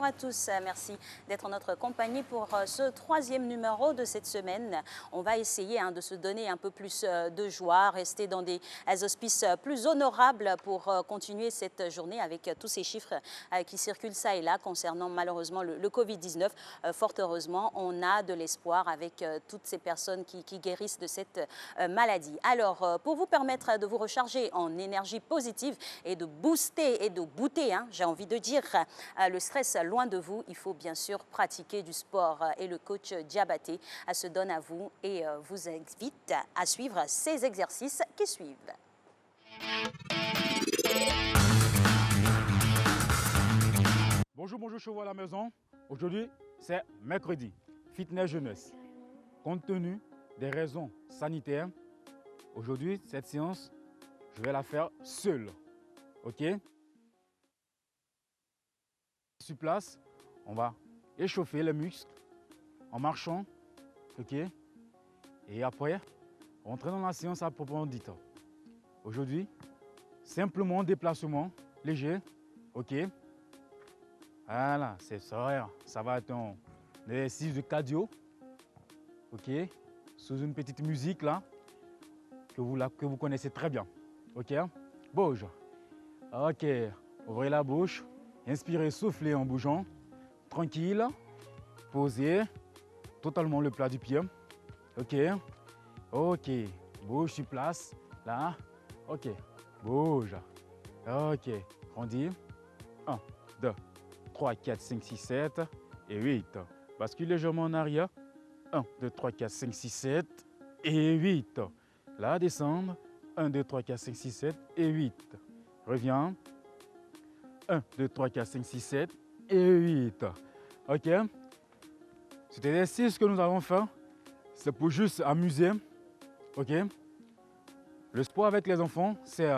à tous, merci d'être en notre compagnie pour ce troisième numéro de cette semaine. On va essayer de se donner un peu plus de joie, rester dans des auspices plus honorables pour continuer cette journée avec tous ces chiffres qui circulent ça et là concernant malheureusement le Covid-19. Fort heureusement, on a de l'espoir avec toutes ces personnes qui guérissent de cette maladie. Alors, pour vous permettre de vous recharger en énergie positive et de booster et de booter, j'ai envie de dire, le stress loin de vous, il faut bien sûr pratiquer du sport et le coach Diabaté se donne à vous et vous invite à suivre ces exercices qui suivent. Bonjour, bonjour, chevaux à la maison. Aujourd'hui, c'est mercredi, fitness jeunesse. Compte tenu des raisons sanitaires, aujourd'hui, cette séance, je vais la faire seule. OK? Sur place, on va échauffer les muscles en marchant. OK? Et après, rentrer dans la séance à proprement dite. Aujourd'hui, simplement déplacement léger. OK? Voilà, c'est ça. Ça va être un exercice de cardio. OK? Sous une petite musique là, que vous connaissez très bien. OK? Bouge. OK. Ouvrez la bouche. Inspirez, soufflez en bougeant. Tranquille. Posez totalement le plat du pied. OK? OK. Bouge sur place. Là. OK. Bouge. OK. Grandis. 1, 2, 3, 4, 5, 6, 7 et 8. Bascule légèrement en arrière. 1, 2, 3, 4, 5, 6, 7 et 8. Là, descendre. 1, 2, 3, 4, 5, 6, 7 et 8. Reviens. 1, 2, 3, 4, 5, 6, 7 et 8. OK? Cet exercice que nous allons faire, c'est pour juste amuser. OK? Le sport avec les enfants, c'est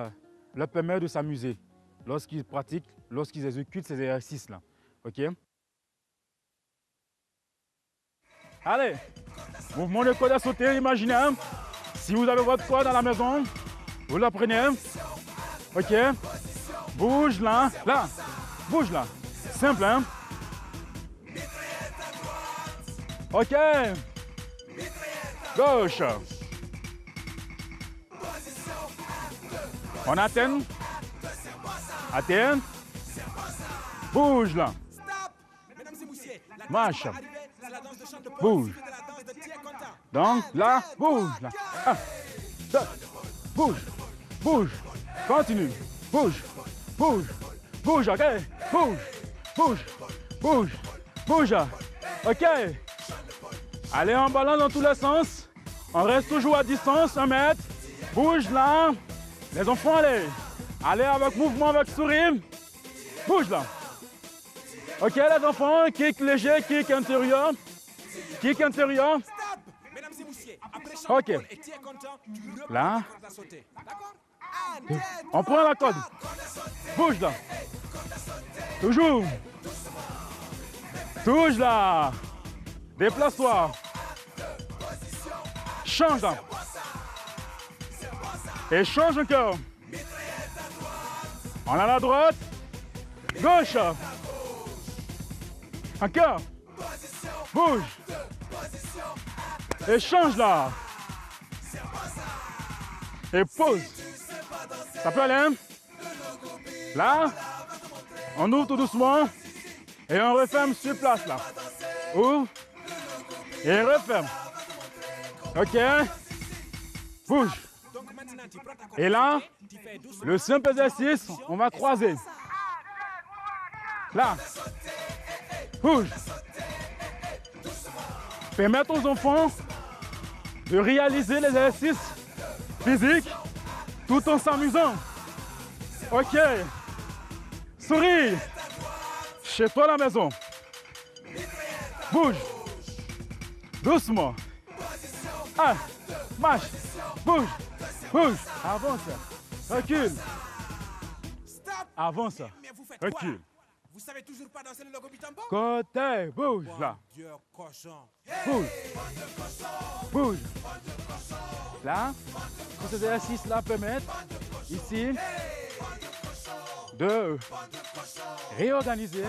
leur permettre de s'amuser lorsqu'ils pratiquent, lorsqu'ils exécutent ces exercices-là. OK? Allez, mouvement de corde à sauter, imaginez. Si vous avez votre corde à la maison, vous la prenez. OK? Bouge là, là, bouge là. Simple, hein? OK. Gauche. On atteint. Atteint. Bouge là. Marche. Bouge. Donc là, bouge là. 1, 2, bouge. Bouge. Continue. Bouge. Bouge. Bouge, OK. Bouge. Bouge. Bouge. Bouge. OK. Allez en balance dans tous les sens. On reste toujours à distance, 1 mètre. Bouge là. Les enfants, allez. Allez avec mouvement, avec sourire. Bouge là. OK, les enfants, kick léger, kick intérieur. Kick intérieur. OK. Là. On prend la corde. Bouge là. Toujours. Touche là. Déplace-toi. Change là. Et change encore. On a la droite. Gauche. Encore. Bouge. Et change là. Et pose. Ça peut aller, hein? Là. On ouvre tout doucement. Et on referme sur place là. Ouvre. Et referme. OK. Bouge. Et là, le simple exercice, on va croiser. Là. Bouge. Permettre aux enfants de réaliser les exercices physiques tout en s'amusant. OK. Souris. Chez toi à la maison. Bouge. Doucement. Ah, marche. Bouge. Bouge. Avance. Recule. Avance. Recule. Vous savez toujours pas danser le logo Bitambo? Côté. Bouge là. Dieu cochon. Bouge. Bouge. Là. Tous ces exercices-là permettent ici de réorganiser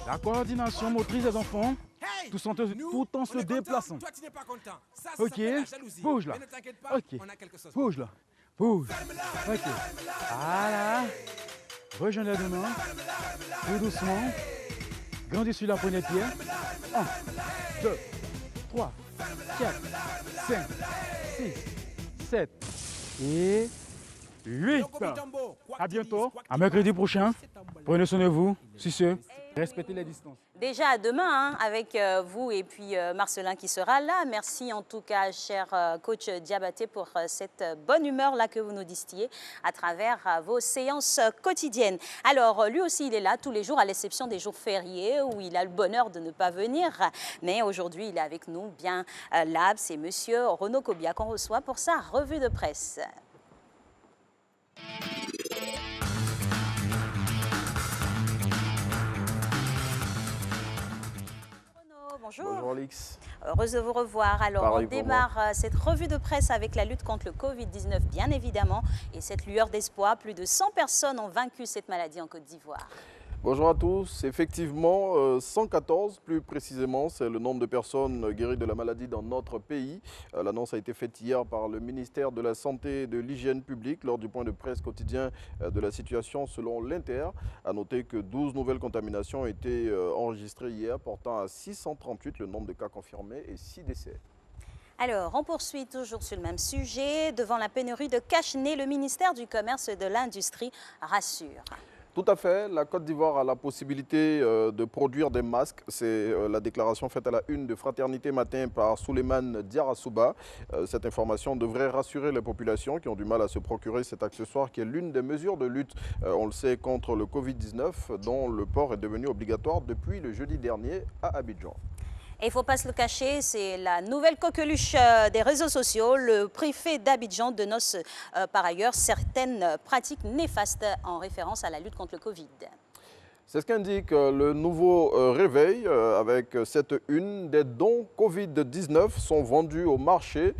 La coordination motrice des enfants, Hey, tout en nous, se on est content, déplaçant. toi, tu n'es pas content. Ça Ok, s'appelle la jalousie. bouge là. Mais ne t'inquiète pas, Ok, on a quelque chose. bouge là. Bouge. Ok. Voilà. Rejoins les deux mains. Tout doucement. Grandis sur la poignée de pied. 1, 2, 3, 4, 5, 6, 7 et 8. À bientôt. À mercredi prochain. Prenez soin de vous. Si ce, respectez les distances. Déjà à demain, hein, avec vous et puis Marcelin qui sera là. Merci en tout cas, cher coach Diabaté, pour cette bonne humeur-là que vous nous distillez à travers vos séances quotidiennes. Alors, lui aussi, il est là tous les jours, à l'exception des jours fériés où il a le bonheur de ne pas venir. Mais aujourd'hui, il est avec nous, bien là. C'est monsieur Renaud Kobia qu'on reçoit pour sa revue de presse. Bonjour. Bonjour Alix. Heureuse de vous revoir. Alors, Pareil on pour démarre cette revue de presse avec la lutte contre le Covid-19, bien évidemment. Et cette lueur d'espoir, plus de 100 personnes ont vaincu cette maladie en Côte d'Ivoire. Bonjour à tous. Effectivement, 114 plus précisément, c'est le nombre de personnes guéries de la maladie dans notre pays. L'annonce a été faite hier par le ministère de la Santé et de l'Hygiène publique lors du point de presse quotidien de la situation selon l'Inter. À noter que 12 nouvelles contaminations ont été enregistrées hier, portant à 638 le nombre de cas confirmés et 6 décès. Alors, on poursuit toujours sur le même sujet. Devant la pénurie de cache-nez, le ministère du Commerce et de l'Industrie rassure. Tout à fait. La Côte d'Ivoire a la possibilité de produire des masques. C'est la déclaration faite à la une de Fraternité Matin par Souleymane Diarra-Souba. Cette information devrait rassurer les populations qui ont du mal à se procurer cet accessoire qui est l'une des mesures de lutte, on le sait, contre le Covid-19 dont le port est devenu obligatoire depuis le jeudi dernier à Abidjan. Et il ne faut pas se le cacher, c'est la nouvelle coqueluche des réseaux sociaux. Le préfet d'Abidjan dénonce par ailleurs certaines pratiques néfastes en référence à la lutte contre le Covid. C'est ce qu'indique le nouveau réveil avec cette une. Des dons Covid-19 sont vendus au marché.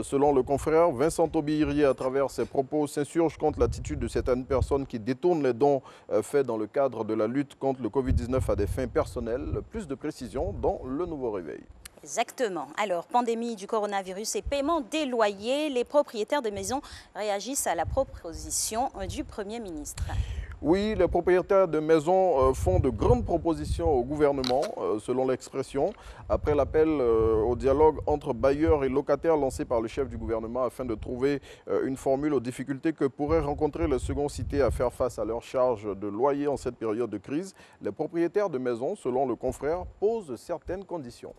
Selon le confrère, Vincent Aubirier, à travers ses propos, s'insurge contre l'attitude de certaines personnes qui détournent les dons faits dans le cadre de la lutte contre le Covid-19 à des fins personnelles. Plus de précisions dans le nouveau réveil. Exactement. Alors, pandémie du coronavirus et paiement des loyers, les propriétaires de maisons réagissent à la proposition du Premier ministre. Oui, les propriétaires de maisons font de grandes propositions au gouvernement, selon l'expression, après l'appel au dialogue entre bailleurs et locataires lancé par le chef du gouvernement afin de trouver une formule aux difficultés que pourraient rencontrer les seconds cités à faire face à leurs charges de loyer en cette période de crise. Les propriétaires de maisons, selon le confrère, posent certaines conditions.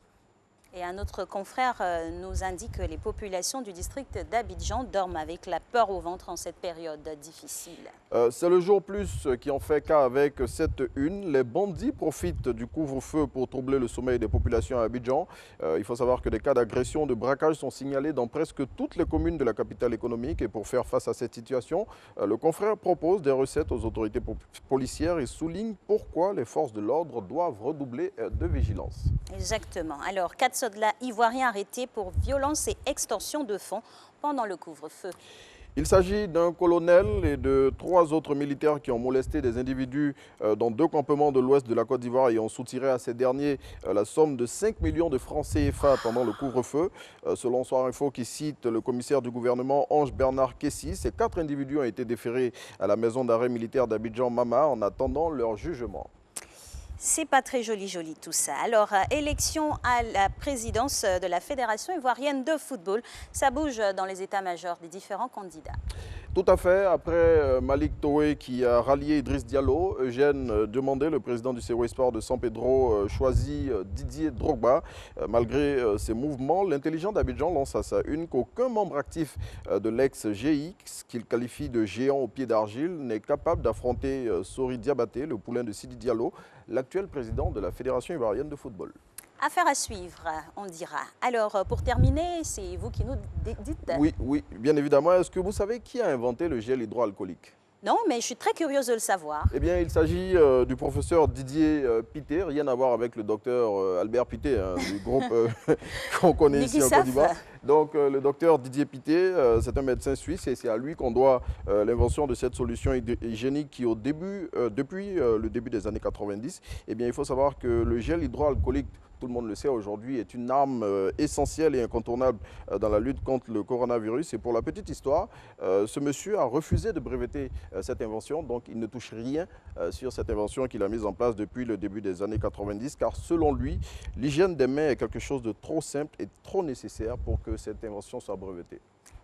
Et un autre confrère nous indique que les populations du district d'Abidjan dorment avec la peur au ventre en cette période difficile. C'est le jour plus qui en fait cas avec cette une. Les bandits profitent du couvre-feu pour troubler le sommeil des populations à Abidjan. Il faut savoir que des cas d'agression, de braquage sont signalés dans presque toutes les communes de la capitale économique. Et pour faire face à cette situation, le confrère propose des recettes aux autorités policières et souligne pourquoi les forces de l'ordre doivent redoubler de vigilance. Exactement. Alors, 4 soldats ivoiriens arrêtés pour violence et extorsion de fonds pendant le couvre-feu. Il s'agit d'un colonel et de 3 autres militaires qui ont molesté des individus dans 2 campements de l'ouest de la Côte d'Ivoire et ont soutiré à ces derniers la somme de 5 millions de francs CFA pendant le couvre-feu. Selon Soir Info qui cite le commissaire du gouvernement Ange Bernard Kessi, ces 4 individus ont été déférés à la maison d'arrêt militaire d'Abidjan Mama en attendant leur jugement. C'est pas très joli tout ça. Alors, élection à la présidence de la Fédération ivoirienne de football. Ça bouge dans les états-majors des différents candidats. Tout à fait. Après Malik Toé qui a rallié Idriss Diallo, Eugène Demandé, le président du COE Sport de San Pedro, choisit Didier Drogba. Malgré ces mouvements, l'intelligent d'Abidjan lance à sa une qu'aucun membre actif de l'ex-GX, qu'il qualifie de géant au pied d'argile, n'est capable d'affronter Sori Diabaté, le poulain de Sidi Diallo, l'actuel président de la Fédération ivoirienne de football. Affaire à suivre, on dira. Alors, pour terminer, c'est vous qui nous dites. Oui, bien évidemment. Est-ce que vous savez qui a inventé le gel hydroalcoolique? Non, mais je suis très curieuse de le savoir. Eh bien, il s'agit du professeur Didier Pité, rien à voir avec le docteur Albert Pité, du groupe qu'on connaît ici en Côte d'Ivoire. Donc, le docteur Didier Pittet, c'est un médecin suisse et c'est à lui qu'on doit l'invention de cette solution hygiénique qui, depuis le début des années 90, eh bien, il faut savoir que le gel hydroalcoolique, tout le monde le sait aujourd'hui, est une arme essentielle et incontournable dans la lutte contre le coronavirus. Et pour la petite histoire, ce monsieur a refusé de breveter cette invention, donc il ne touche rien sur cette invention qu'il a mise en place depuis le début des années 90, car selon lui, l'hygiène des mains est quelque chose de trop simple et trop nécessaire pour que cette invention soit brevetée.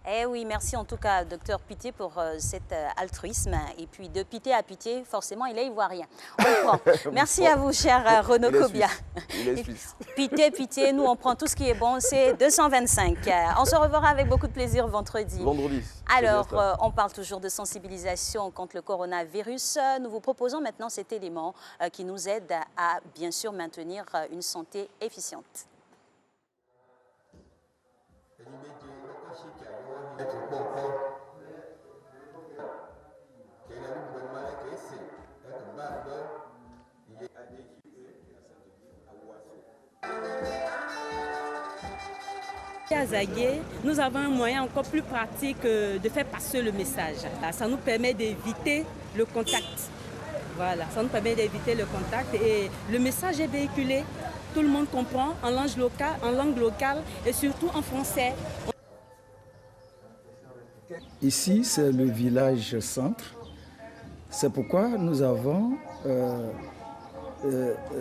Eh oui, merci en tout cas, docteur Pittet, pour cet altruisme. Et puis de Pittet à Pittet, forcément, il est ivoirien. On le prend. Merci à vous, cher Renaud Kobia. Il est suisse. Pittet, nous, on prend tout ce qui est bon, c'est 225. On se reverra avec beaucoup de plaisir vendredi. Vendredi. Alors, on parle toujours de sensibilisation contre le coronavirus. Nous vous proposons maintenant cet élément qui nous aide à, bien sûr, maintenir une santé efficiente. À Zagué, nous avons un moyen encore plus pratique de faire passer le message. Ça nous permet d'éviter le contact. Voilà, ça nous permet d'éviter le contact et le message est véhiculé. Tout le monde comprend en langue locale et surtout en français. Ici, c'est le village centre. C'est pourquoi nous avons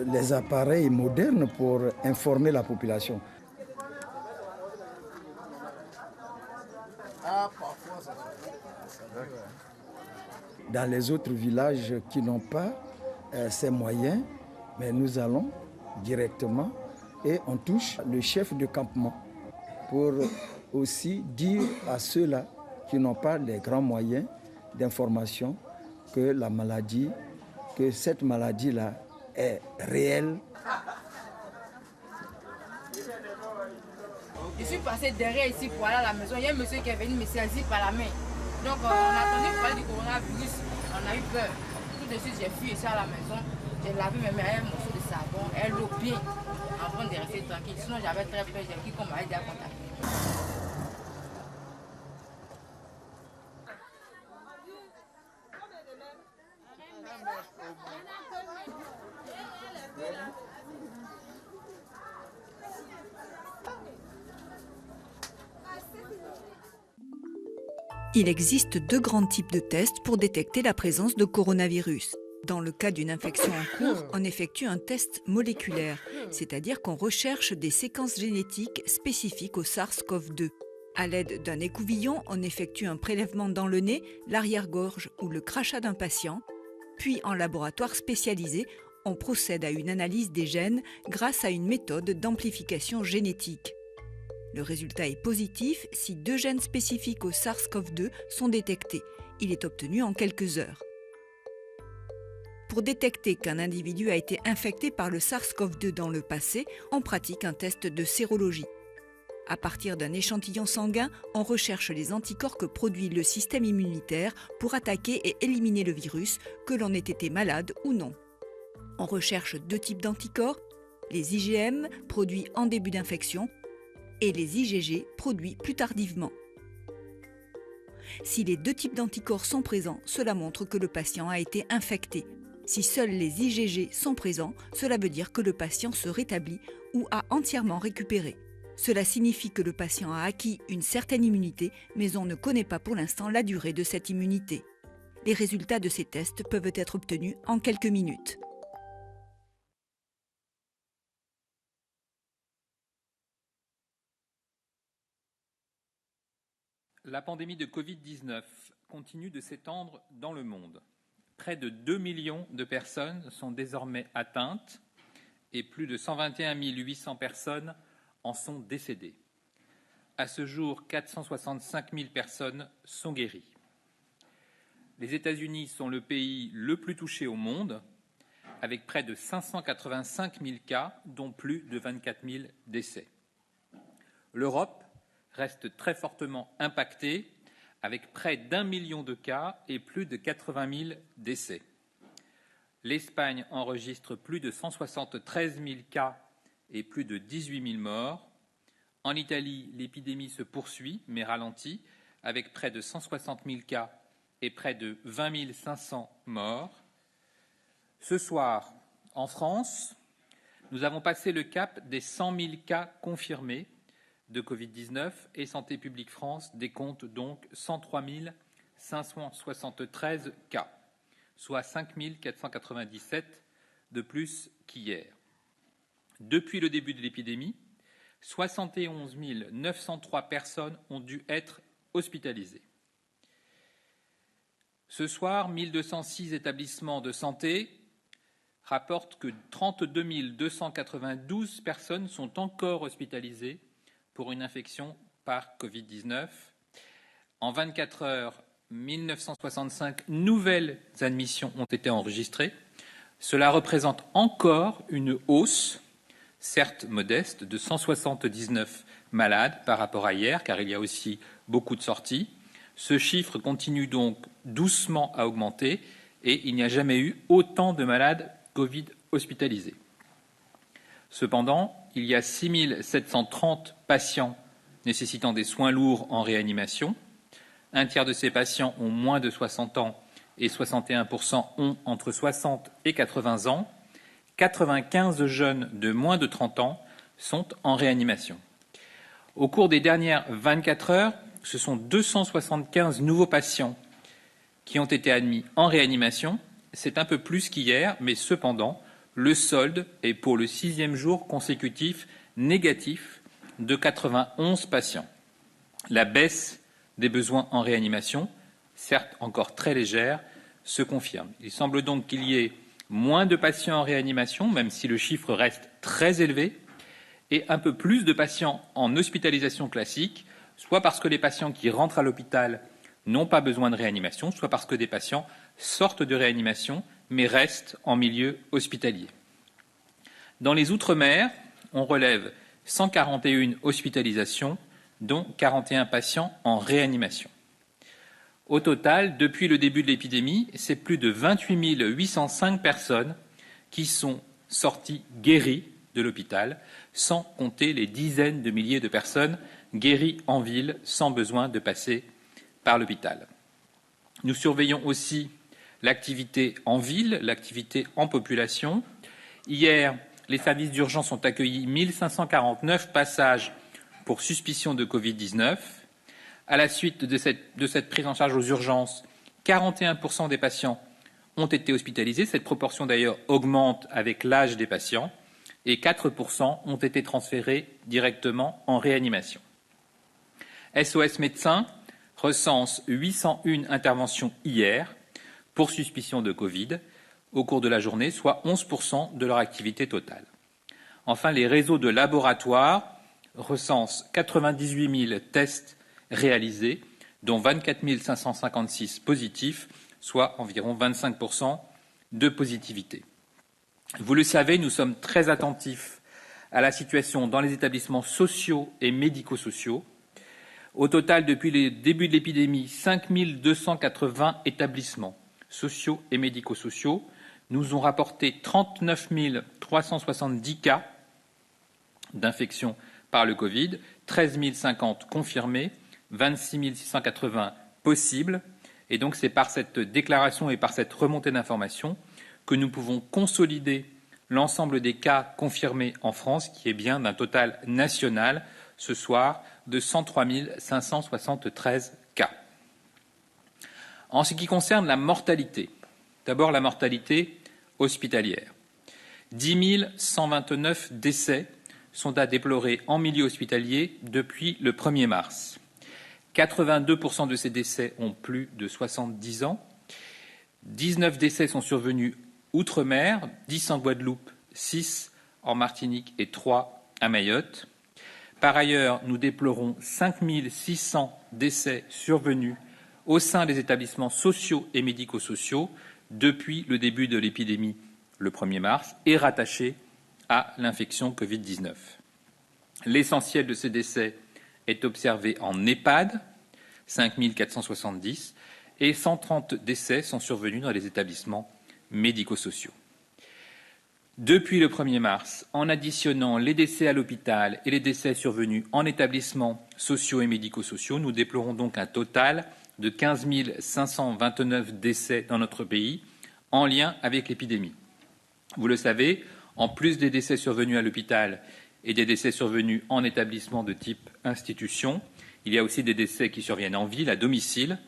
les appareils modernes pour informer la population. Dans les autres villages qui n'ont pas ces moyens, mais nous allons directement et on touche le chef de campement pour aussi dire à ceux-là qui n'ont pas les grands moyens d'information que cette maladie-là est réelle. Je suis passé derrière ici pour aller à la maison. Il y a un monsieur qui est venu me saisir par la main. Donc on attendait pour parler du coronavirus. On a eu peur. Tout de suite, j'ai fui ici à la maison. J'ai lavé mes mains avec un morceau de savon et l'eau bien avant de rester tranquille. Sinon, j'avais très peur. J'ai cru qu'on m'avait déjà contacté. Il existe deux grands types de tests pour détecter la présence de coronavirus. Dans le cas d'une infection en cours, on effectue un test moléculaire, c'est-à-dire qu'on recherche des séquences génétiques spécifiques au SARS-CoV-2. À l'aide d'un écouvillon, on effectue un prélèvement dans le nez, l'arrière-gorge ou le crachat d'un patient. Puis, en laboratoire spécialisé, on procède à une analyse des gènes grâce à une méthode d'amplification génétique. Le résultat est positif si 2 gènes spécifiques au SARS-CoV-2 sont détectés. Il est obtenu en quelques heures. Pour détecter qu'un individu a été infecté par le SARS-CoV-2 dans le passé, on pratique un test de sérologie. À partir d'un échantillon sanguin, on recherche les anticorps que produit le système immunitaire pour attaquer et éliminer le virus, que l'on ait été malade ou non. On recherche 2 types d'anticorps, les IgM, produits en début d'infection, et les IgG, produits plus tardivement. Si les 2 types d'anticorps sont présents, cela montre que le patient a été infecté. Si seuls les IgG sont présents, cela veut dire que le patient se rétablit ou a entièrement récupéré. Cela signifie que le patient a acquis une certaine immunité, mais on ne connaît pas pour l'instant la durée de cette immunité. Les résultats de ces tests peuvent être obtenus en quelques minutes. La pandémie de Covid-19 continue de s'étendre dans le monde. Près de 2 millions de personnes sont désormais atteintes et plus de 121 800 personnes en sont décédées. À ce jour, 465 000 personnes sont guéries. Les États-Unis sont le pays le plus touché au monde, avec près de 585 000 cas, dont plus de 24 000 décès. L'Europe reste très fortement impactée, avec près d'1 million de cas et plus de 80 000 décès. L'Espagne enregistre plus de 173 000 cas et plus de 18 000 morts. En Italie, l'épidémie se poursuit, mais ralentit, avec près de 160 000 cas et près de 20 500 morts. Ce soir, en France, nous avons passé le cap des 100 000 cas confirmés de Covid-19 et Santé publique France décompte donc 103 573 cas, soit 5 497 de plus qu'hier. Depuis le début de l'épidémie, 71 903 personnes ont dû être hospitalisées. Ce soir, 1206 établissements de santé rapportent que 32 292 personnes sont encore hospitalisées pour une infection par Covid-19. En 24 heures, 1965 nouvelles admissions ont été enregistrées. Cela représente encore une hausse, certes modeste, de 179 malades par rapport à hier, car il y a aussi beaucoup de sorties. Ce chiffre continue donc doucement à augmenter et il n'y a jamais eu autant de malades Covid hospitalisés. Cependant, il y a 6 730 patients nécessitant des soins lourds en réanimation. Un tiers de ces patients ont moins de 60 ans et 61% ont entre 60 et 80 ans. 95 jeunes de moins de 30 ans sont en réanimation. Au cours des dernières 24 heures, ce sont 275 nouveaux patients qui ont été admis en réanimation. C'est un peu plus qu'hier, mais cependant, le solde est pour le 6e jour consécutif négatif de 91 patients. La baisse des besoins en réanimation, certes encore très légère, se confirme. Il semble donc qu'il y ait moins de patients en réanimation, même si le chiffre reste très élevé, et un peu plus de patients en hospitalisation classique, soit parce que les patients qui rentrent à l'hôpital n'ont pas besoin de réanimation, soit parce que des patients sortent de réanimation mais restent en milieu hospitalier. Dans les Outre-mer, on relève 141 hospitalisations, dont 41 patients en réanimation. Au total, depuis le début de l'épidémie, c'est plus de 28 805 personnes qui sont sorties guéries de l'hôpital, sans compter les dizaines de milliers de personnes guéries en ville sans besoin de passer par l'hôpital. Nous surveillons aussi l'activité en ville, l'activité en population. Hier, les services d'urgence ont accueilli 1549 passages pour suspicion de Covid-19. À la suite de cette prise en charge aux urgences, 41% des patients ont été hospitalisés. Cette proportion d'ailleurs augmente avec l'âge des patients et 4% ont été transférés directement en réanimation. SOS Médecins recense 801 interventions hier pour suspicion de Covid au cours de la journée, soit 11% de leur activité totale. Enfin, les réseaux de laboratoires recensent 98 000 tests réalisés, dont 24 556 positifs, soit environ 25% de positivité. Vous le savez, nous sommes très attentifs à la situation dans les établissements sociaux et médico-sociaux. Au total, depuis le début de l'épidémie, 5 280 établissements sociaux et médico-sociaux nous ont rapporté 39 370 cas d'infection par le Covid, 13 050 confirmés, 26 680 possibles. Et donc, c'est par cette déclaration et par cette remontée d'informations que nous pouvons consolider l'ensemble des cas confirmés en France, qui est bien d'un total national, ce soir, de 103 573 cas. En ce qui concerne la mortalité, d'abord la mortalité hospitalière. 10 129 décès sont à déplorer en milieu hospitalier depuis le 1er mars. 82% de ces décès ont plus de 70 ans. 19 décès sont survenus outre-mer, 10 en Guadeloupe, 6 en Martinique et 3 à Mayotte. Par ailleurs, nous déplorons 5 600 décès survenus au sein des établissements sociaux et médico-sociaux depuis le début de l'épidémie le 1er mars et rattachés à l'infection Covid-19. L'essentiel de ces décès est observé en EHPAD, 5 470, et 130 décès sont survenus dans les établissements médico-sociaux. Depuis le 1er mars, en additionnant les décès à l'hôpital et les décès survenus en établissements sociaux et médico-sociaux, nous déplorons donc un total de 15 529 décès dans notre pays en lien avec l'épidémie. Vous le savez, en plus des décès survenus à l'hôpital et des décès survenus en établissement de type institution, il y a aussi des décès qui surviennent en ville, à domicile,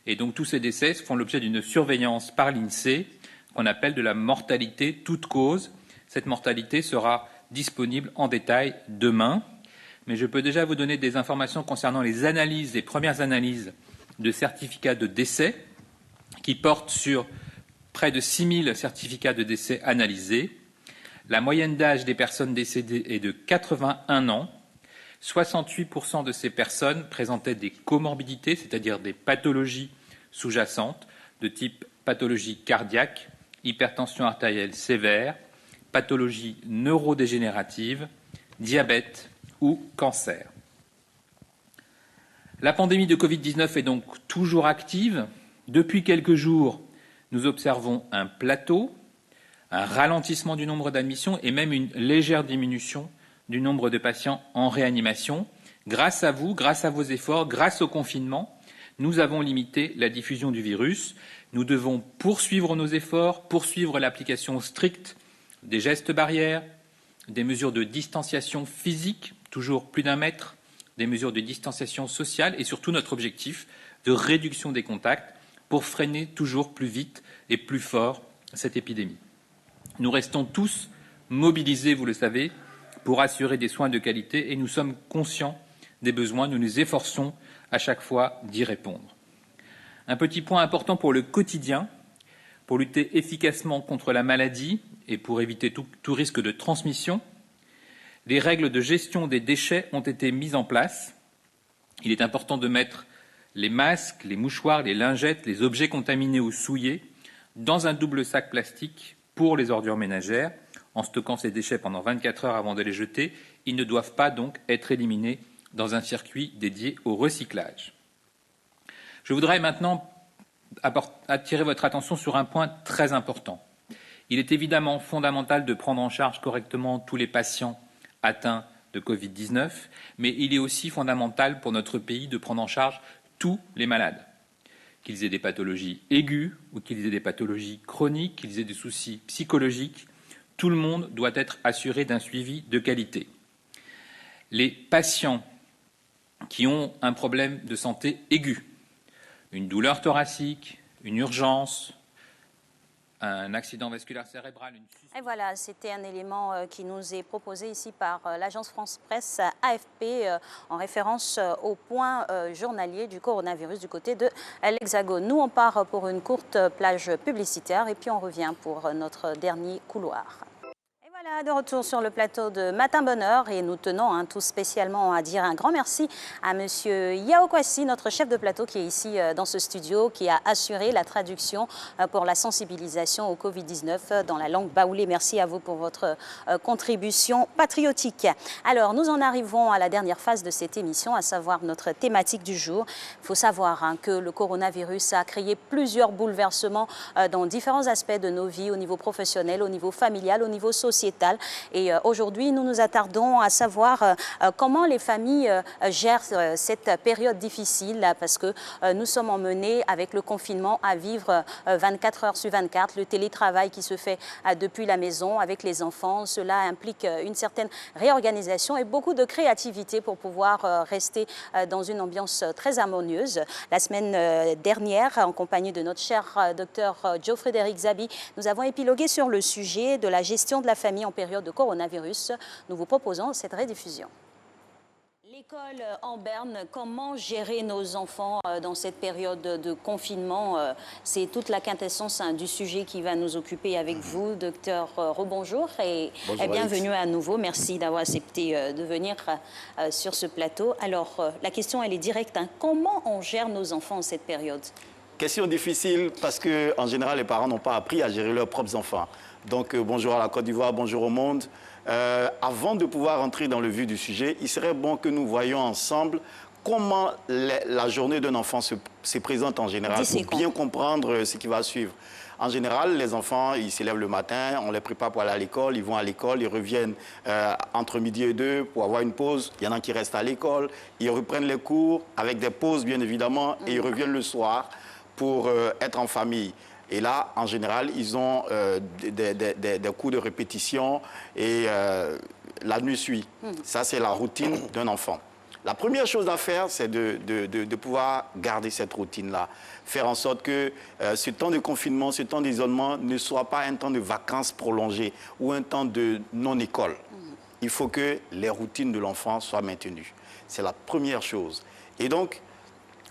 et donc tous ces décès font l'objet d'une surveillance par l'INSEE qu'on appelle de la mortalité toute cause. Cette mortalité sera disponible en détail demain, mais je peux déjà vous donner des informations concernant les premières analyses de certificats de décès qui portent sur près de 6 000 certificats de décès analysés. La moyenne d'âge des personnes décédées est de 81 ans. 68% de ces personnes présentaient des comorbidités, c'est-à-dire des pathologies sous-jacentes de type pathologie cardiaque, hypertension artérielle sévère, pathologie neurodégénérative, diabète ou cancer. La pandémie de Covid-19 est donc toujours active. Depuis quelques jours, nous observons un plateau, un ralentissement du nombre d'admissions et même une légère diminution du nombre de patients en réanimation. Grâce à vous, grâce à vos efforts, grâce au confinement, nous avons limité la diffusion du virus. Nous devons poursuivre nos efforts, poursuivre l'application stricte des gestes barrières, des mesures de distanciation physique, toujours plus d'1 mètre, des mesures de distanciation sociale et surtout notre objectif de réduction des contacts pour freiner toujours plus vite et plus fort cette épidémie. Nous restons tous mobilisés, vous le savez, pour assurer des soins de qualité et nous sommes conscients des besoins. Nous nous efforçons à chaque fois d'y répondre. Un petit point important pour le quotidien, pour lutter efficacement contre la maladie et pour éviter tout risque de transmission, les règles de gestion des déchets ont été mises en place. Il est important de mettre les masques, les mouchoirs, les lingettes, les objets contaminés ou souillés dans un double sac plastique pour les ordures ménagères. En stockant ces déchets pendant 24 heures avant de les jeter, ils ne doivent pas donc être éliminés dans un circuit dédié au recyclage. Je voudrais maintenant attirer votre attention sur un point très important. Il est évidemment fondamental de prendre en charge correctement tous les patients atteints de Covid-19, mais il est aussi fondamental pour notre pays de prendre en charge tous les malades, qu'ils aient des pathologies aiguës ou qu'ils aient des pathologies chroniques, qu'ils aient des soucis psychologiques. Tout le monde doit être assuré d'un suivi de qualité. Les patients qui ont un problème de santé aigu, une douleur thoracique, une urgence, un accident vasculaire cérébral. Et voilà, c'était un élément qui nous est proposé ici par l'agence France-Presse AFP en référence au point journalier du coronavirus du côté de l'Hexagone. Nous, on part pour une courte plage publicitaire et puis on revient pour notre dernier couloir. Voilà, de retour sur le plateau de Matin Bonheur et nous tenons tout spécialement à dire un grand merci à Monsieur Yao Kwasi, notre chef de plateau qui est ici dans ce studio, qui a assuré la traduction pour la sensibilisation au Covid-19 dans la langue baoulé. Merci à vous pour votre contribution patriotique. Alors, nous en arrivons à la dernière phase de cette émission, à savoir notre thématique du jour. Il faut savoir que le coronavirus a créé plusieurs bouleversements dans différents aspects de nos vies, au niveau professionnel, au niveau familial, au niveau sociétal. Et aujourd'hui, nous nous attardons à savoir comment les familles gèrent cette période difficile parce que nous sommes emmenés avec le confinement à vivre 24 heures sur 24, le télétravail qui se fait depuis la maison avec les enfants. Cela implique une certaine réorganisation et beaucoup de créativité pour pouvoir rester dans une ambiance très harmonieuse. La semaine dernière, en compagnie de notre cher docteur Joe Frédéric Zabi, nous avons épilogué sur le sujet de la gestion de la famille en période de coronavirus. Nous vous proposons cette rediffusion. L'école en berne, comment gérer nos enfants dans cette période de confinement? C'est toute la quintessence du sujet qui va nous occuper avec vous, docteur. Rebonjour et bienvenue à nouveau. Merci d'avoir accepté de venir sur ce plateau. Alors, la question, elle est directe. Comment on gère nos enfants en cette période? Question difficile parce qu'en général, les parents n'ont pas appris à gérer leurs propres enfants. Donc, bonjour à la Côte d'Ivoire, bonjour au monde. Avant de pouvoir entrer dans le vif du sujet, il serait bon que nous voyions ensemble comment la journée d'un enfant se présente en général pour bien comprendre ce qui va suivre. En général, les enfants, ils s'élèvent le matin, on les prépare pour aller à l'école, ils vont à l'école, ils reviennent entre midi et 2 pour avoir une pause. Il y en a qui restent à l'école, ils reprennent les cours avec des pauses bien évidemment et ils reviennent le soir pour être en famille. Et là, en général, ils ont des cours de répétition et la nuit suit. Ça, c'est la routine d'un enfant. La première chose à faire, c'est de pouvoir garder cette routine-là. Faire en sorte que ce temps de confinement, ce temps d'isolement ne soit pas un temps de vacances prolongées ou un temps de non-école. Il faut que les routines de l'enfant soient maintenues. C'est la première chose. Et donc,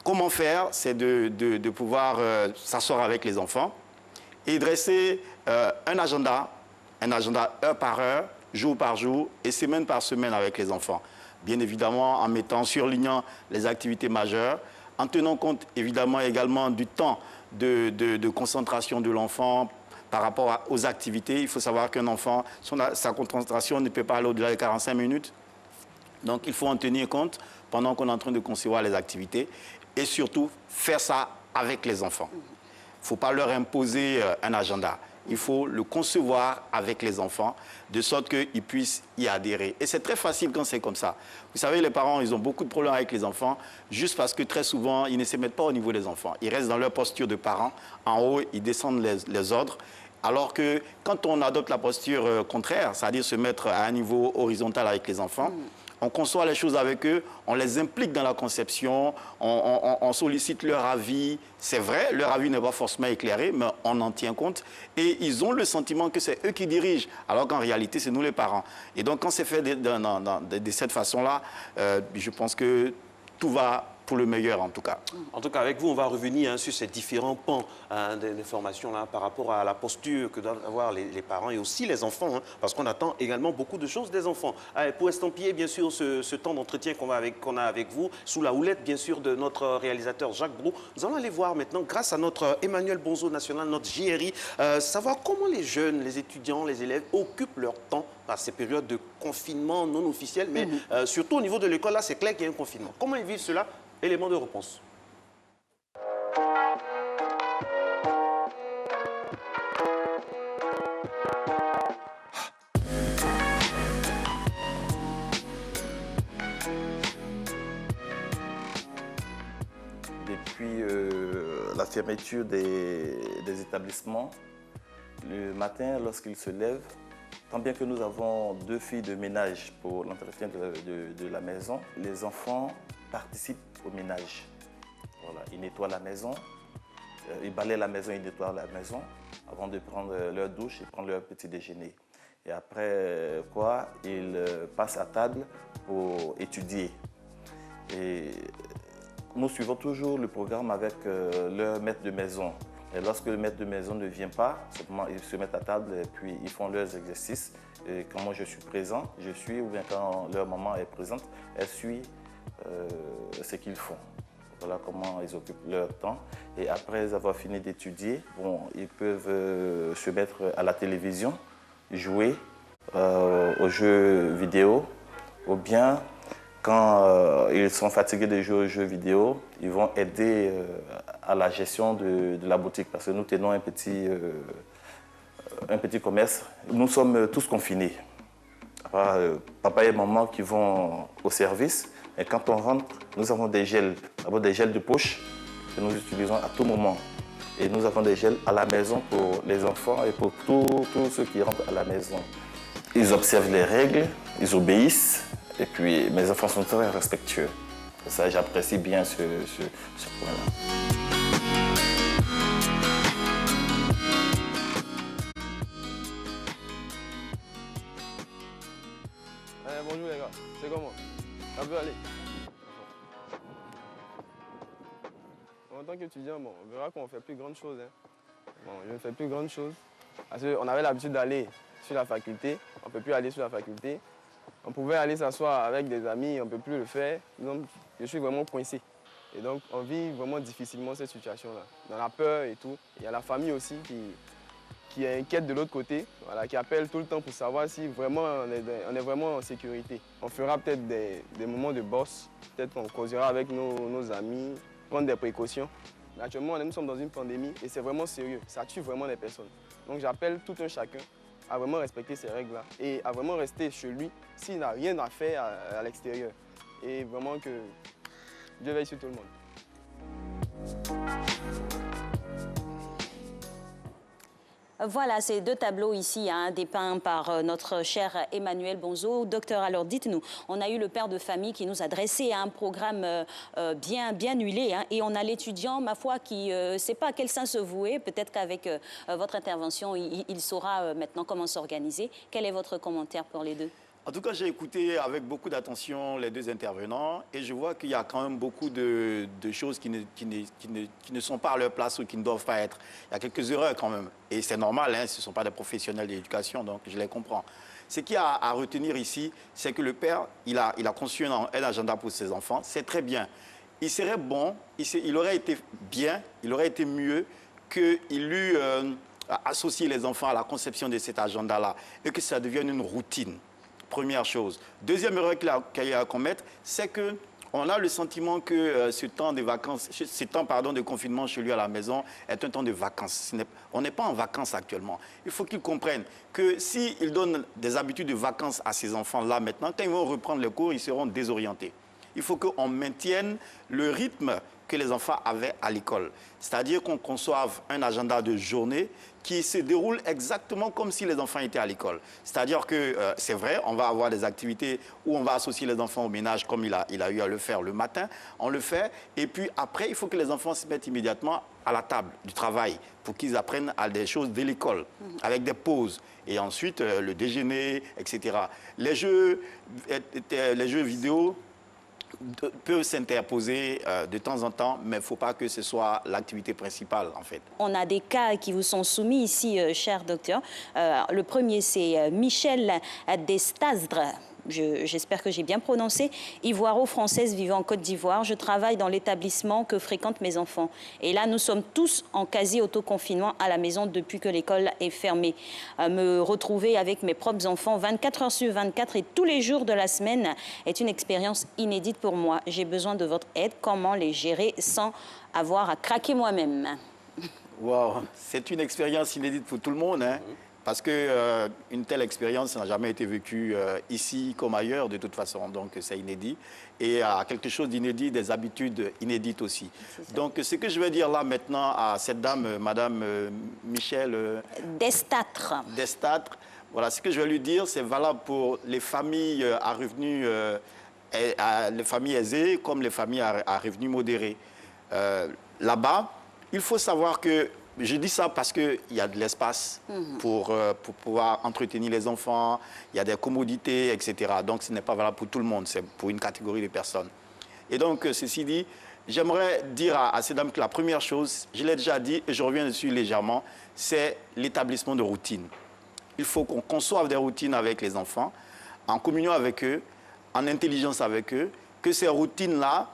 comment faire? C'est de pouvoir s'asseoir avec les enfants et dresser un agenda heure par heure, jour par jour et semaine par semaine avec les enfants. Bien évidemment, en surlignant les activités majeures, en tenant compte évidemment également du temps de concentration de l'enfant par rapport aux activités. Il faut savoir qu'un enfant, sa concentration ne peut pas aller au-delà de 45 minutes. Donc, il faut en tenir compte pendant qu'on est en train de concevoir les activités et surtout faire ça avec les enfants. Il ne faut pas leur imposer un agenda. Il faut le concevoir avec les enfants, de sorte qu'ils puissent y adhérer. Et c'est très facile quand c'est comme ça. Vous savez, les parents, ils ont beaucoup de problèmes avec les enfants, juste parce que très souvent, ils ne se mettent pas au niveau des enfants. Ils restent dans leur posture de parents. En haut, ils descendent les ordres. Alors que quand on adopte la posture contraire, c'est-à-dire se mettre à un niveau horizontal avec les enfants, on conçoit les choses avec eux, on les implique dans la conception, on sollicite leur avis. C'est vrai, leur avis n'est pas forcément éclairé, mais on en tient compte. Et ils ont le sentiment que c'est eux qui dirigent, alors qu'en réalité, c'est nous les parents. Et donc, quand c'est fait de cette façon-là, je pense que tout va pour le meilleur, en tout cas. En tout cas, avec vous, on va revenir sur ces différents pans des formations par rapport à la posture que doivent avoir les parents et aussi les enfants, parce qu'on attend également beaucoup de choses des enfants. Pour estampiller, bien sûr, ce temps d'entretien qu'on a avec vous, sous la houlette, bien sûr, de notre réalisateur Jacques Brou, nous allons aller voir maintenant, grâce à notre Emmanuel Bonzo National, notre JRI, savoir comment les jeunes, les étudiants, les élèves occupent leur temps à ces périodes de confinement non officiel, mais surtout au niveau de l'école, là, c'est clair qu'il y a un confinement. Comment ils vivent cela? Élément de réponse. Depuis la fermeture des établissements, le matin, lorsqu'ils se lèvent, tant bien que nous avons 2 filles de ménage pour l'entretien de la maison, les enfants participent au ménage. Voilà, ils nettoient la maison, ils balayent la maison, ils nettoient la maison avant de prendre leur douche et prendre leur petit déjeuner. Et après quoi, ils passent à table pour étudier. Et nous suivons toujours le programme avec leur maître de maison. Et lorsque le maître de maison ne vient pas, simplement ils se mettent à table et puis ils font leurs exercices. Et quand moi je suis présent, je suis, ou bien quand leur maman est présente, elle suit ce qu'ils font. Voilà comment ils occupent leur temps. Et après avoir fini d'étudier, bon, ils peuvent se mettre à la télévision, jouer aux jeux vidéo, ou bien quand ils sont fatigués de jouer aux jeux vidéo, ils vont aider à la gestion de la boutique parce que nous tenons un petit commerce. Nous sommes tous confinés. Papa et maman qui vont au service. Et quand on rentre, nous avons des gels. D'abord des gels de poche que nous utilisons à tout moment. Et nous avons des gels à la maison pour les enfants et pour tous ceux qui rentrent à la maison. Ils observent les règles, ils obéissent. Et puis mes enfants sont très respectueux. Ça, j'apprécie bien ce point-là. Bonjour les gars, c'est comment? Ça peut aller? En tant qu'étudiant, bon, on verra qu'on ne fait plus grande chose. Bon, je ne fais plus grande chose. Parce qu'on avait l'habitude d'aller sur la faculté. On ne peut plus aller sur la faculté. On pouvait aller s'asseoir avec des amis, on ne peut plus le faire. Donc, je suis vraiment coincé. Et donc, on vit vraiment difficilement cette situation-là. Dans la peur et tout. Il y a la famille aussi qui est inquiète de l'autre côté, voilà, qui appelle tout le temps pour savoir si vraiment on est vraiment en sécurité. On fera peut-être des moments de bosse, peut-être qu'on causera avec nos amis, prendre des précautions. Mais actuellement, nous sommes dans une pandémie et c'est vraiment sérieux. Ça tue vraiment les personnes. Donc j'appelle tout un chacun à vraiment respecter ces règles-là et à vraiment rester chez lui s'il n'a rien à faire à l'extérieur. Et vraiment que Dieu veille sur tout le monde. Voilà, ces deux tableaux ici, dépeints par notre cher Emmanuel Bonzo. Docteur, alors dites-nous, on a eu le père de famille qui nous a dressé un programme bien huilé, et on a l'étudiant, ma foi, qui ne sait pas à quel sein se vouer. Peut-être qu'avec votre intervention, il saura maintenant comment s'organiser. Quel est votre commentaire pour les deux? En tout cas, j'ai écouté avec beaucoup d'attention les deux intervenants et je vois qu'il y a quand même beaucoup de choses qui ne sont pas à leur place ou qui ne doivent pas être. Il y a quelques erreurs quand même. Et c'est normal, ce ne sont pas des professionnels de l'éducation, donc je les comprends. Ce qu'il y a à retenir ici, c'est que le père, il a conçu un agenda pour ses enfants. C'est très bien. Il serait bon, il aurait été bien, il aurait été mieux qu'il eût associé les enfants à la conception de cet agenda-là et que ça devienne une routine. Première chose. Deuxième erreur qu'il y a à commettre, c'est qu'on a le sentiment que ce temps de confinement chez lui à la maison est un temps de vacances. On n'est pas en vacances actuellement. Il faut qu'ils comprennent que s'il donne des habitudes de vacances à ces enfants-là maintenant, quand ils vont reprendre les cours, ils seront désorientés. Il faut qu'on maintienne le rythme que les enfants avaient à l'école. C'est-à-dire qu'on conçoive un agenda de journée qui se déroule exactement comme si les enfants étaient à l'école. C'est-à-dire que, c'est vrai, on va avoir des activités où on va associer les enfants au ménage comme il a eu à le faire le matin. On le fait. Et puis après, il faut que les enfants se mettent immédiatement à la table du travail pour qu'ils apprennent à des choses de l'école, avec des pauses. Et ensuite, le déjeuner, etc. Les jeux vidéo peut s'interposer de temps en temps, mais il ne faut pas que ce soit l'activité principale, en fait. On a des cas qui vous sont soumis ici, cher docteur. Le premier, c'est Michel Destazdre. J'espère que j'ai bien prononcé. Ivoiro-française vivant en Côte d'Ivoire. Je travaille dans l'établissement que fréquentent mes enfants. Et là, nous sommes tous en quasi-autoconfinement à la maison depuis que l'école est fermée. Me retrouver avec mes propres enfants 24 heures sur 24 et tous les jours de la semaine est une expérience inédite pour moi. J'ai besoin de votre aide. Comment les gérer sans avoir à craquer moi-même? Wow, c'est une expérience inédite pour tout le monde, parce qu'une telle expérience n'a jamais été vécue ici comme ailleurs de toute façon, donc c'est inédit. Et il y a quelque chose d'inédit, des habitudes inédites aussi. Donc ce que je vais dire là maintenant à cette dame, Madame Michel Destazdre, voilà, ce que je vais lui dire, c'est valable pour les familles à revenus, les familles aisées comme les familles à revenus modérés. Là-bas, il faut savoir que je dis ça parce qu'il y a de l'espace pour pouvoir entretenir les enfants, il y a des commodités, etc. Donc, ce n'est pas valable pour tout le monde, c'est pour une catégorie de personnes. Et donc, ceci dit, j'aimerais dire à ces dames que la première chose, je l'ai déjà dit et je reviens dessus légèrement, c'est l'établissement de routines. Il faut qu'on conçoive des routines avec les enfants, en communion avec eux, en intelligence avec eux, que ces routines-là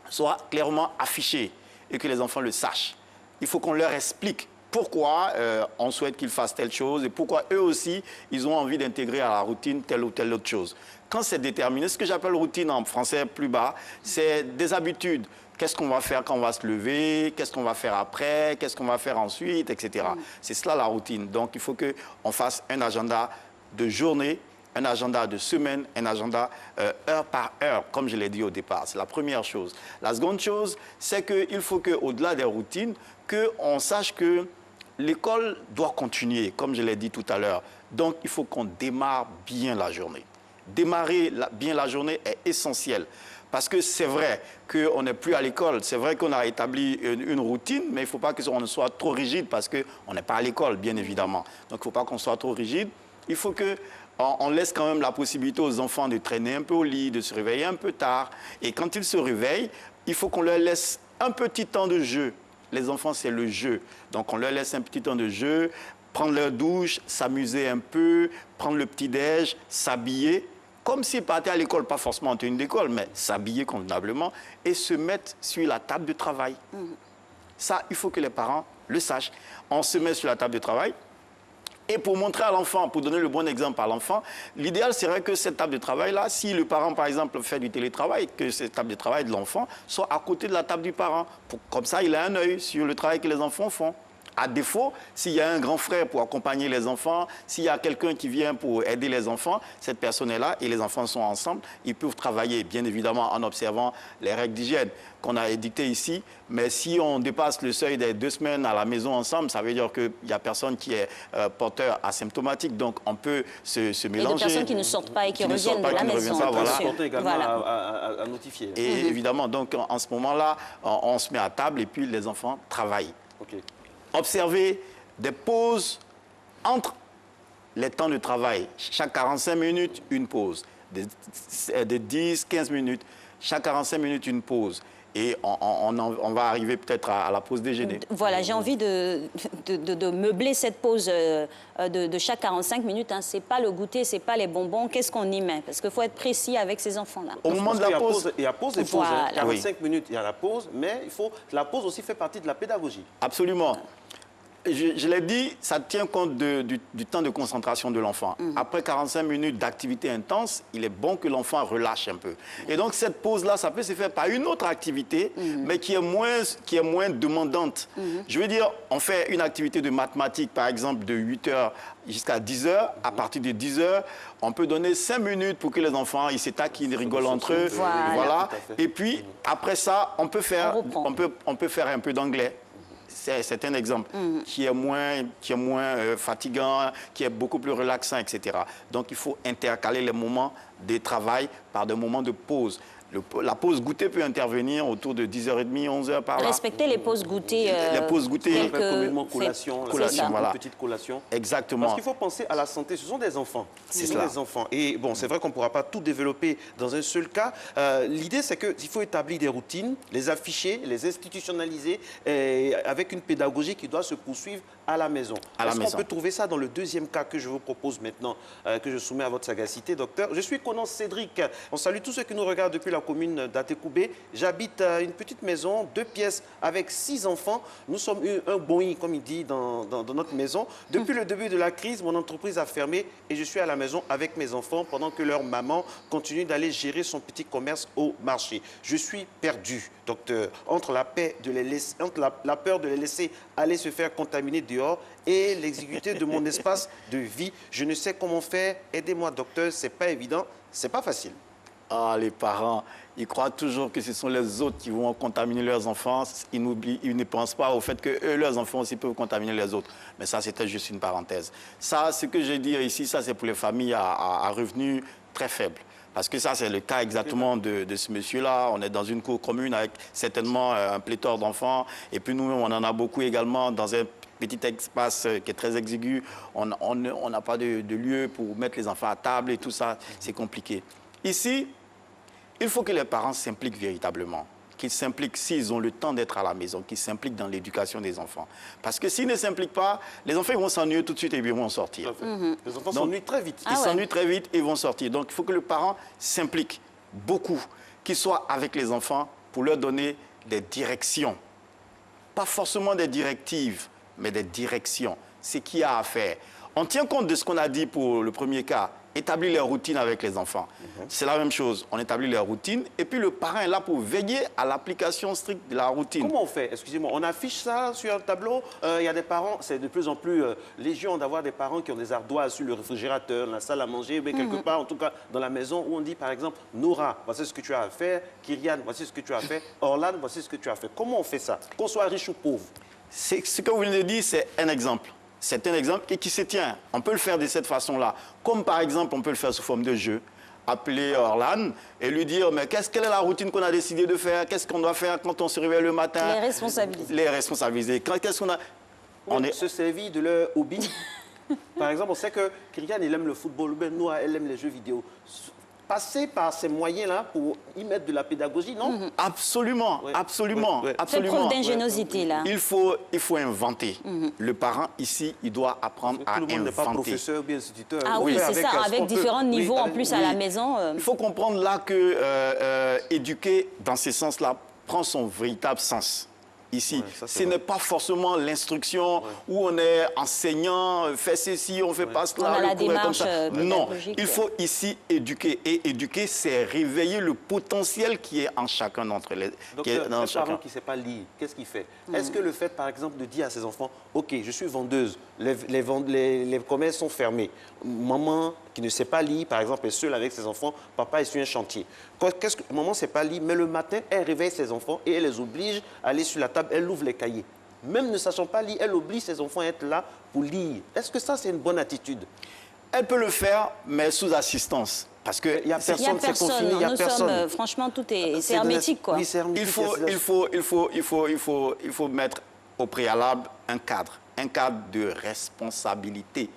soient clairement affichées et que les enfants le sachent. Il faut qu'on leur explique pourquoi on souhaite qu'ils fassent telle chose et pourquoi eux aussi, ils ont envie d'intégrer à la routine telle ou telle autre chose. Quand c'est déterminé, ce que j'appelle routine en français plus bas, c'est des habitudes. Qu'est-ce qu'on va faire quand on va se lever? Qu'est-ce qu'on va faire après? Qu'est-ce qu'on va faire ensuite? Etc. C'est cela la routine. Donc, il faut qu'on fasse un agenda de journée, un agenda de semaine, un agenda heure par heure, comme je l'ai dit au départ. C'est la première chose. La seconde chose, c'est qu'il faut qu'au-delà des routines, qu'on sache que l'école doit continuer, comme je l'ai dit tout à l'heure. Donc, il faut qu'on démarre bien la journée. Démarrer bien la journée est essentiel. Parce que c'est vrai qu'on n'est plus à l'école, c'est vrai qu'on a établi une routine, mais il ne faut pas qu'on soit trop rigide parce qu'on n'est pas à l'école, bien évidemment. Donc, il ne faut pas qu'on soit trop rigide. Il faut qu'on laisse quand même la possibilité aux enfants de traîner un peu au lit, de se réveiller un peu tard. Et quand ils se réveillent, il faut qu'on leur laisse un petit temps de jeu. Les enfants, c'est le jeu. Donc, on leur laisse un petit temps de jeu, prendre leur douche, s'amuser un peu, prendre le petit-déj, s'habiller, comme s'ils partaient à l'école, pas forcément en tenue d'école, mais s'habiller convenablement et se mettre sur la table de travail. Ça, il faut que les parents le sachent. On se met sur la table de travail Et pour montrer à l'enfant, pour donner le bon exemple à l'enfant, l'idéal serait que cette table de travail-là, si le parent, par exemple, fait du télétravail, que cette table de travail de l'enfant soit à côté de la table du parent. Comme ça, il a un œil sur le travail que les enfants font. À défaut, s'il y a un grand frère pour accompagner les enfants, s'il y a quelqu'un qui vient pour aider les enfants, cette personne est là et les enfants sont ensemble. Ils peuvent travailler, bien évidemment, en observant les règles d'hygiène qu'on a édictées ici. Mais si on dépasse le seuil des 2 semaines à la maison ensemble, ça veut dire qu'il n'y a personne qui est porteur asymptomatique. Donc, on peut se mélanger. Et des personnes qui ne sortent pas et qui reviennent de la maison. C'est également à notifier. Et évidemment, donc, en ce moment-là, on se met à table et puis les enfants travaillent. Okay. Observer des pauses entre les temps de travail. Chaque 45 minutes, une pause. De 10, 15 minutes. Chaque 45 minutes, une pause. Et on va arriver peut-être à la pause déjeuner. Voilà, j'ai envie de meubler cette pause de chaque 45 minutes. Hein. Ce n'est pas le goûter, ce n'est pas les bonbons. Qu'est-ce qu'on y met? Parce qu'il faut être précis avec ces enfants-là. Au moment de la pause... Il y a pause et pause. Voilà. Hein. 45 minutes, il y a la pause. Mais la pause aussi fait partie de la pédagogie. Absolument. Je l'ai dit, ça tient compte du temps de concentration de l'enfant. Après 45 minutes d'activité intense, il est bon que l'enfant relâche un peu. Et donc, cette pause-là, ça peut se faire par une autre activité, mais qui est moins demandante. Je veux dire, on fait une activité de mathématiques, par exemple, de 8h jusqu'à 10h. À partir de 10h, on peut donner 5 minutes pour que les enfants, ils s'étaquent, ils rigolent entre eux. Voilà. Et puis, après ça, on peut faire un peu d'anglais. C'est un exemple qui est moins fatigant, qui est beaucoup plus relaxant, etc. Donc, il faut intercaler les moments de travail par des moments de pause. La pause goûter peut intervenir autour de 10h30, 11h par là. Respecter les pauses goûter. Les pauses goûter. Communément collation. Voilà. Une petite collation. Exactement. Parce qu'il faut penser à la santé. Ce sont des enfants. C'est ça. Des enfants. Et bon, c'est vrai qu'on ne pourra pas tout développer dans un seul cas. L'idée, c'est qu'il faut établir des routines, les afficher, les institutionnaliser avec une pédagogie qui doit se poursuivre à la maison. Est-ce qu'on peut trouver ça dans le deuxième cas que je vous propose maintenant, que je soumets à votre sagacité, docteur? Je suis Conan Cédric. On salue tous ceux qui nous regardent depuis la commune d'Atekoubé. J'habite une petite maison, 2 pièces avec 6 enfants. Nous sommes un boing, comme il dit, dans notre maison. Depuis le début de la crise, mon entreprise a fermé et je suis à la maison avec mes enfants pendant que leur maman continue d'aller gérer son petit commerce au marché. Je suis perdu, docteur, entre la peur de les laisser aller se faire contaminer dehors et l'exiguïté de mon espace de vie. Je ne sais comment faire. Aidez-moi, docteur. C'est pas évident. C'est pas facile. Ah, les parents, ils croient toujours que ce sont les autres qui vont contaminer leurs enfants. Ils ne pensent pas au fait que eux, leurs enfants aussi peuvent contaminer les autres. Mais ça, c'était juste une parenthèse. Ça, ce que je dis ici, ça, c'est pour les familles à revenus très faibles. Parce que ça, c'est le cas exactement de ce monsieur-là. On est dans une cour commune avec certainement un pléthore d'enfants. Et puis nous, on en a beaucoup également dans un petit espace qui est très exigu. On n'a pas de lieu pour mettre les enfants à table et tout ça. C'est compliqué. Ici, il faut que les parents s'impliquent véritablement, qu'ils s'impliquent s'ils ont le temps d'être à la maison, qu'ils s'impliquent dans l'éducation des enfants. Parce que s'ils ne s'impliquent pas, les enfants ils vont s'ennuyer tout de suite et ils vont sortir. Les enfants s'ennuient très vite. Ils s'ennuient très vite et ils vont sortir. Donc, il faut que le parent s'implique beaucoup, qu'il soit avec les enfants pour leur donner des directions. Pas forcément des directives, mais des directions. C'est qu'il y a à faire. On tient compte de ce qu'on a dit pour le premier cas. Établir les routines avec les enfants. C'est la même chose. On établit les routines et puis le parent est là pour veiller à l'application stricte de la routine. Comment on fait? Excusez-moi, on affiche ça sur un tableau. Il y a des parents, c'est de plus en plus légion d'avoir des parents qui ont des ardoises sur le réfrigérateur, la salle à manger, mais quelque part, en tout cas dans la maison, où on dit par exemple, Nora, voici ce que tu as à faire, Kyrian, voici ce que tu as fait, Orlan, voici ce que tu as fait. Comment on fait ça? Qu'on soit riche ou pauvre? Ce que vous venez de dire, c'est un exemple. C'est un exemple et qui se tient. On peut le faire de cette façon-là. Comme par exemple, on peut le faire sous forme de jeu. Appeler Orlan et lui dire, mais quelle est la routine qu'on a décidé de faire? Qu'est-ce qu'on doit faire quand on se réveille le matin? Les responsabiliser. Les responsabiliser. Qu'est-ce qu'on a? On se servir de leur hobby. Par exemple, on sait que Kyrian, il aime le football, ben Noah, elle aime les jeux vidéo. Passer par ces moyens-là pour y mettre de la pédagogie, non? Absolument, absolument, absolument. C'est preuve d'ingéniosité, là. Il faut inventer. Le parent, ici, il doit apprendre à inventer. Tout le monde n'est pas professeur ou bien instituteur. Ah oui, c'est ça, avec différents niveaux en plus à la maison. Il faut comprendre là que éduquer dans ce sens-là prend son véritable sens. ici. Ouais, Ce n'est pas forcément l'instruction où on est enseignant, fait ceci, on fait pas cela, On a la le cours est comme démarche ça. Non, pédagogique. il faut ici éduquer. Et éduquer, c'est réveiller le potentiel qui est en chacun d'entre les. Donc, un parent qui ne sait pas lire, qu'est-ce qu'il fait? Est-ce que le fait, par exemple, de dire à ses enfants, OK, je suis vendeuse, les commerces sont fermés. Maman qui ne sait pas lire, par exemple, est seule avec ses enfants, papa est sur un chantier. Maman ne sait pas lire, mais le matin, elle réveille ses enfants et elle les oblige à aller sur la table, elle ouvre les cahiers. Même ne sachant pas lire, elle oblige ses enfants à être là pour lire. Est-ce que ça, c'est une bonne attitude? Elle peut le faire, mais sous assistance. Parce qu'il n'y a personne, c'est confiné, il n'y a personne. Franchement, tout c'est hermétique, quoi. Oui, c'est hermétique. Il faut mettre au préalable un cadre de responsabilité.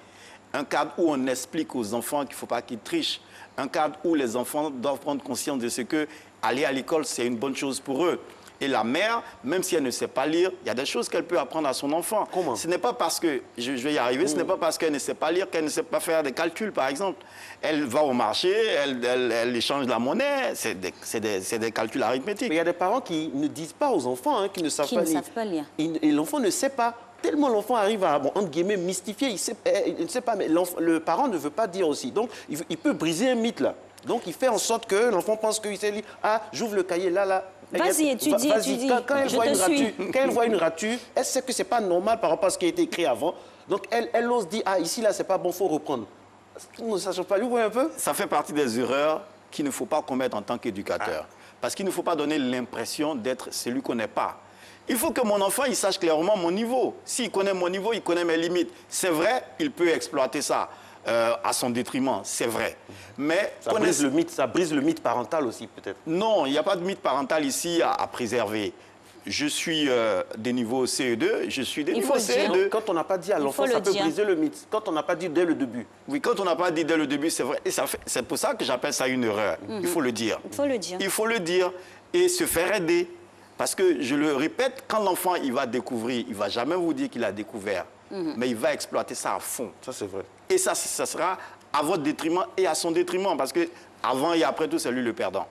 Un cadre où on explique aux enfants qu'il ne faut pas qu'ils trichent. Un cadre où les enfants doivent prendre conscience de ce que aller à l'école, c'est une bonne chose pour eux. Et la mère, même si elle ne sait pas lire, il y a des choses qu'elle peut apprendre à son enfant. Comment? Ce n'est pas parce que, je vais y arriver, ce n'est pas parce qu'elle ne sait pas lire qu'elle ne sait pas faire des calculs, par exemple. Elle va au marché, elle échange la monnaie, c'est des calculs arithmétiques. Mais il y a des parents qui ne disent pas aux enfants qu'ils ne savent pas lire. Et l'enfant ne sait pas. Tellement l'enfant arrive à, entre guillemets, mystifier, il ne sait pas, mais le parent ne veut pas dire aussi. Donc, il peut briser un mythe, là. Donc, il fait en sorte que l'enfant pense qu'il sait lire. Ah, j'ouvre le cahier, là. Vas-y, étudie. Quand elle voit une rature, elle sait que ce n'est pas normal par rapport à ce qui a été écrit avant. Donc, elle ose dire, ah, ici, là, ce n'est pas bon, il faut reprendre. Nous ne sachons pas, vous voyez un peu? Ça fait partie des erreurs qu'il ne faut pas commettre en tant qu'éducateur. Parce qu'il ne faut pas donner l'impression d'être celui qu'on n'est pas. Il faut que mon enfant, il sache clairement mon niveau. S'il connaît mon niveau, il connaît mes limites. C'est vrai, il peut exploiter ça à son détriment, c'est vrai. Mais ça brise le mythe parental aussi, peut-être. Non, il n'y a pas de mythe parental ici à préserver. Je suis des niveaux CE2, je suis des niveaux CE2. Quand on n'a pas dit à l'enfant, ça peut briser le mythe. Quand on n'a pas dit dès le début. Oui, quand on n'a pas dit dès le début, c'est vrai. Et c'est pour ça que j'appelle ça une erreur. Il faut le dire. Il faut le dire. Il faut le dire et se faire aider. Parce que, je le répète, quand l'enfant il va découvrir, il ne va jamais vous dire qu'il a découvert. Mais il va exploiter ça à fond. Ça, c'est vrai. Et ça sera à votre détriment et à son détriment. Parce que avant et après tout, c'est lui le perdant.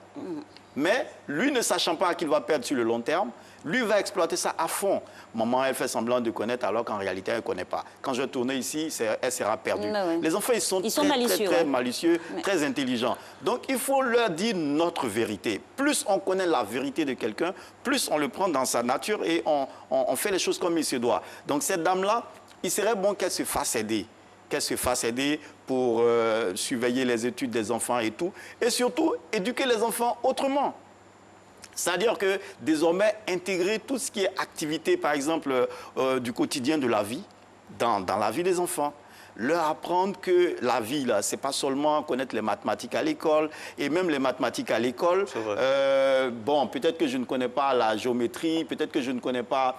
Mais lui, ne sachant pas qu'il va perdre sur le long terme, lui va exploiter ça à fond. Maman, elle fait semblant de connaître alors qu'en réalité, elle ne connaît pas. Quand je vais tourner ici, elle sera perdue. Les enfants, ils sont très malicieux, très intelligents. Donc, il faut leur dire notre vérité. Plus on connaît la vérité de quelqu'un, plus on le prend dans sa nature et on fait les choses comme il se doit. Donc, cette dame-là, il serait bon qu'elle se fasse aider. Qu'elle se fasse aider pour surveiller les études des enfants et tout. Et surtout, éduquer les enfants autrement. C'est-à-dire que désormais, intégrer tout ce qui est activité, par exemple, du quotidien de la vie, dans la vie des enfants. Leur apprendre que la vie, là, c'est pas seulement connaître les mathématiques à l'école, et même les mathématiques à l'école. Bon, peut-être que je ne connais pas la géométrie, peut-être que je ne connais pas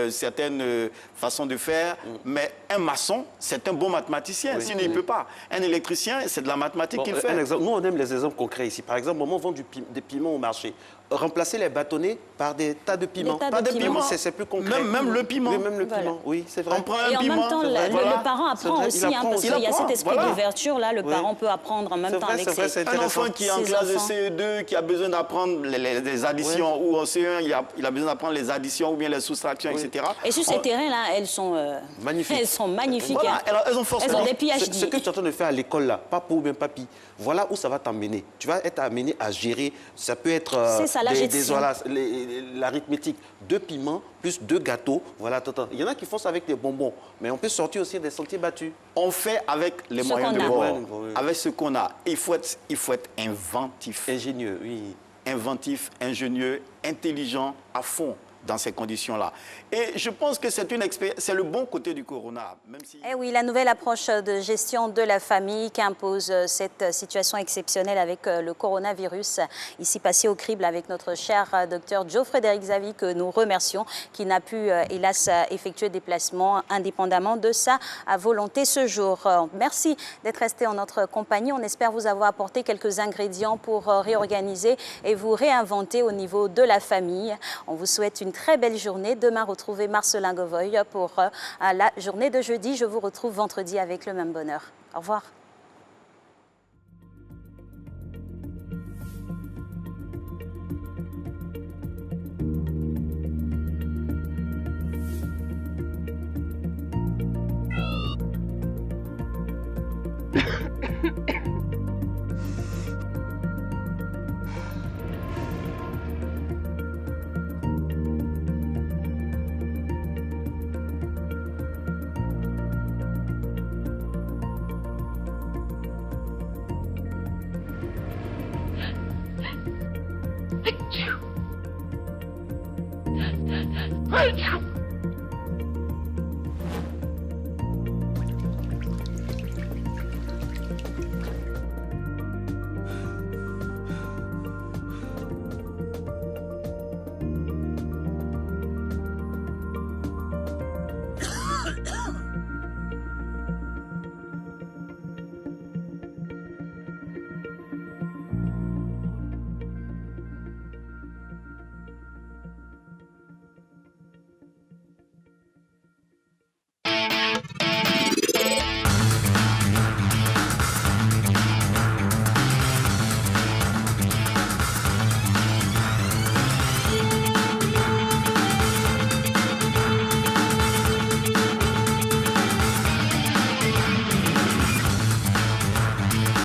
certaines façons de faire, mais un maçon, c'est un bon mathématicien, sinon il ne peut pas. Un électricien, c'est de la mathématique qu'il fait. Nous, on aime les exemples concrets ici. Par exemple, maman vend des piments au marché. Remplacer les bâtonnets par des tas de piments. Pas de piments, c'est plus concret. Même le piment. Oui, même le piment, oui, c'est vrai. On prend un et en piment, même temps, le parent apprend aussi, parce qu'il y a cet esprit d'ouverture, là, le parent peut apprendre en même temps avec ses... Un enfant qui est en classe de CE2, qui a besoin d'apprendre les additions, ou en CE1, il a besoin d'apprendre les additions ou bien les soustractions, etc. Et sur ces terrains-là, elles sont magnifiques. Elles sont magnifiques. Voilà, elles ont des PhD. Ce que tu es en train de faire à l'école, là, papa ou bien papy, voilà où ça va t'emmener. Tu vas être amené à gérer, ça peut être l'arithmétique, 2 piments plus 2 gâteaux. Voilà, il y en a qui font ça avec des bonbons, mais on peut sortir aussi des sentiers battus. On fait avec les moyens de bord, avec ce qu'on a. Il faut être inventif. Ingénieux, oui. Inventif, ingénieux, intelligent, à fond dans ces conditions-là. Et je pense que c'est le bon côté du corona. Même si... Eh oui, la nouvelle approche de gestion de la famille qu'impose cette situation exceptionnelle avec le coronavirus. Ici, passé au crible avec notre cher docteur Joe-Frédéric Xavi, que nous remercions, qui n'a pu, hélas, effectuer des déplacements indépendamment de sa volonté ce jour. Merci d'être resté en notre compagnie. On espère vous avoir apporté quelques ingrédients pour réorganiser et vous réinventer au niveau de la famille. On vous souhaite une très belle journée. Demain, retrouvez Marcelin Govoy pour la journée de jeudi. Je vous retrouve vendredi avec le même bonheur. Au revoir. Fight!